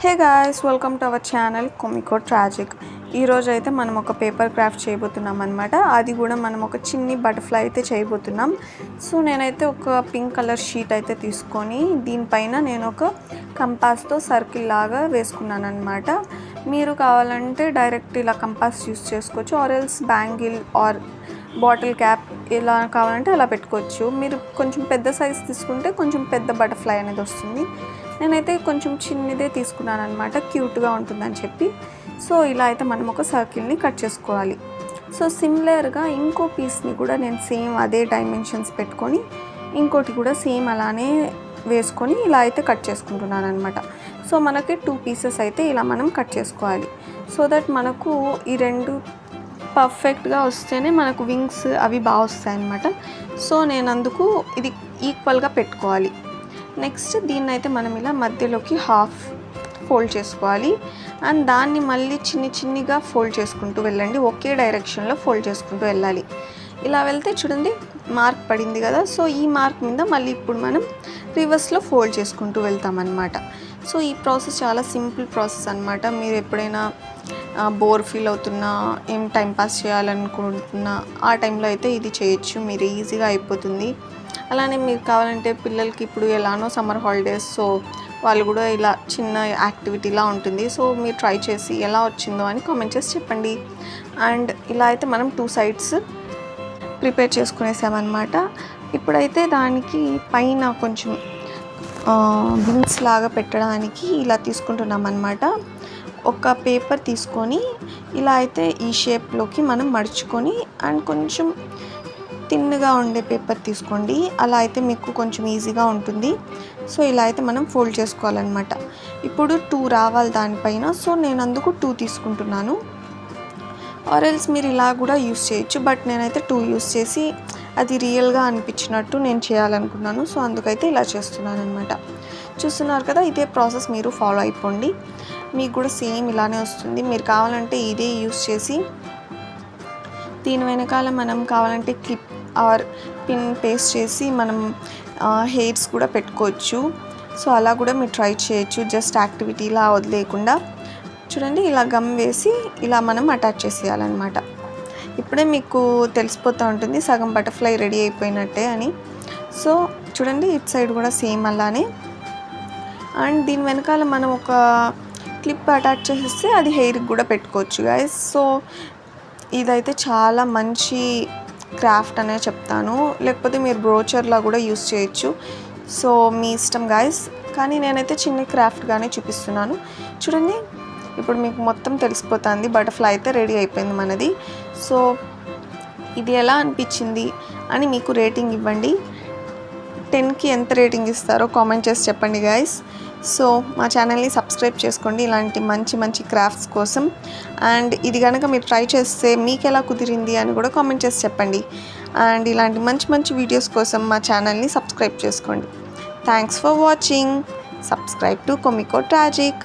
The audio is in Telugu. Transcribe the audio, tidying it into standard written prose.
Hey guys, welcome to our channel comico tragic. ఈరోజు అయితే మనం ఒక పేపర్ క్రాఫ్ట్ చేయబోతున్నాం అనమాట. అది కూడా మనం ఒక చిన్ని బటర్ఫ్లై అయితే చేయబోతున్నాం. సో నేనైతే ఒక పింక్ కలర్ షీట్ అయితే తీసుకొని దీనిపైన నేను ఒక కంపాస్తో సర్కిల్ లాగా వేసుకున్నాను అనమాట. మీరు కావాలంటే డైరెక్ట్ ఇలా కంపాస్ యూస్ చేసుకోవచ్చు, or else bangle or bottle cap ఇలా కావాలంటే అలా పెట్టుకోవచ్చు. మీరు కొంచెం పెద్ద సైజ్ తీసుకుంటే కొంచెం పెద్ద బటర్ఫ్లై అనేది వస్తుంది. నేనైతే కొంచెం చిన్నదే తీసుకున్నాను అనమాట, క్యూట్గా ఉంటుందని చెప్పి. సో ఇలా అయితే మనం ఒక సర్కిల్ని కట్ చేసుకోవాలి. సో సిమిలర్గా ఇంకో పీస్ని కూడా నేను సేమ్ అదే డైమెన్షన్స్ పెట్టుకొని ఇంకోటి కూడా సేమ్ అలానే వేసుకొని ఇలా అయితే కట్ చేసుకుంటున్నాను అనమాట. సో మనకి 2 పీసెస్ అయితే ఇలా మనం కట్ చేసుకోవాలి. సో దట్ మనకు ఈ రెండు పర్ఫెక్ట్గా వస్తేనే మనకు వింగ్స్ అవి బాగా వస్తాయి అన్నమాట. సో నేను అందుకు ఇది ఈక్వల్గా పెట్టుకోవాలి. నెక్స్ట్ దీన్ని అయితే మనం ఇలా మధ్యలోకి హాఫ్ ఫోల్డ్ చేసుకోవాలి. అండ్ దాన్ని మళ్ళీ చిన్నగా ఫోల్డ్ చేసుకుంటూ వెళ్ళండి, ఒకే డైరెక్షన్లో ఫోల్డ్ చేసుకుంటూ వెళ్ళాలి. ఇలా వెళ్తే చూడండి మార్క్ పడింది కదా. సో ఈ మార్క్ మీద మళ్ళీ ఇప్పుడు మనం రివర్స్లో ఫోల్డ్ చేసుకుంటూ వెళ్తామన్నమాట. సో ఈ ప్రాసెస్ చాలా సింపుల్ ప్రాసెస్ అనమాట. మీరు ఎప్పుడైనా బోర్ ఫీల్ అవుతున్నా, ఏం టైంపాస్ చేయాలనుకుంటున్నా ఆ టైంలో అయితే ఇది చేయొచ్చు, మీరు ఈజీగా అయిపోతుంది. అలానే మీరు కావాలంటే పిల్లలకి ఇప్పుడు ఎలానో సమ్మర్ హాలిడేస్, సో వాళ్ళు కూడా ఇలా చిన్న యాక్టివిటీలా ఉంటుంది. సో మీరు ట్రై చేసి ఎలా వచ్చిందో అని కామెంట్ చేసి చెప్పండి. అండ్ ఇలా అయితే మనం 2 సైడ్స్ ప్రిపేర్ చేసుకునేసామన్నమాట. ఇప్పుడైతే దానికి పైన కొంచెం వింగ్స్ లాగా పెట్టడానికి ఇలా తీసుకుంటున్నాం అన్నమాట. ఒక పేపర్ తీసుకొని ఇలా అయితే ఈ షేప్లోకి మనం మడుచుకొని, అండ్ కొంచెం థిన్గా ఉండే పేపర్ తీసుకోండి, అలా అయితే మీకు కొంచెం ఈజీగా ఉంటుంది. సో ఇలా అయితే మనం ఫోల్డ్ చేసుకోవాలన్నమాట. ఇప్పుడు 2 రావాలి దానిపైన. సో నేను అందుకు 2 తీసుకుంటున్నాను, ఆర్ ఎల్స్ మీరు ఇలా కూడా యూస్ చేయొచ్చు. బట్ నేనైతే 2 యూస్ చేసి అది రియల్గా అనిపించినట్టు నేను చేయాలనుకున్నాను. సో అందుకైతే ఇలా చేస్తున్నాను అనమాట. చూస్తున్నారు కదా, ఇదే ప్రాసెస్ మీరు ఫాలో అయిపోండి, మీకు కూడా సేమ్ ఇలానే వస్తుంది. మీరు కావాలంటే ఇదే యూస్ చేసి దీని వెనకాల మనం కావాలంటే క్లిప్ ఆర్ పిన్ పేస్ట్ చేసి మనం హెయిర్స్ కూడా పెట్టుకోవచ్చు. సో అలా కూడా మీరు ట్రై చేయొచ్చు, జస్ట్ యాక్టివిటీలా వదిలేయకుండా. చూడండి ఇలా గమ్ వేసి ఇలా మనం అటాచ్ చేసేయాలన్నమాట. ఇప్పుడే మీకు తెలిసిపోతూ ఉంటుంది సగం బటర్ఫ్లై రెడీ అయిపోయినట్టే అని. సో చూడండి ఇటు సైడ్ కూడా సేమ్ అలానే. అండ్ దీని వెనకాల మనం ఒక క్లిప్ అటాచ్ చేసేస్తే అది హెయిర్కి కూడా పెట్టుకోవచ్చు గాయస్. సో ఇదైతే చాలా మంచి క్రాఫ్ట్ అనే చెప్తాను, లేకపోతే మీరు బ్రోచర్లా కూడా యూస్ చేయొచ్చు. సో మీ ఇష్టం గాయస్, కానీ నేనైతే చిన్న క్రాఫ్ట్గానే చూపిస్తున్నాను. చూడండి ఇప్పుడు మీకు మొత్తం తెలిసిపోతుంది బటర్ఫ్లై అయితే రెడీ అయిపోయింది మనది. సో ఇది ఎలా అనిపించింది అని మీకు రేటింగ్ ఇవ్వండి. 10కి ఎంత రేటింగ్ ఇస్తారో కామెంట్ చేసి చెప్పండి గాయస్. సో మా ఛానల్ని సబ్స్క్రైబ్ చేసుకోండి ఇలాంటి మంచి క్రాఫ్ట్స్ కోసం. అండ్ ఇది కనుక మీరు ట్రై చేస్తే మీకు ఎలా కుదిరింది అని కూడా కామెంట్ చేసి చెప్పండి. అండ్ ఇలాంటి మంచి వీడియోస్ కోసం మా ఛానల్ని సబ్స్క్రైబ్ చేసుకోండి. Thanks for watching. Subscribe to comico tragic.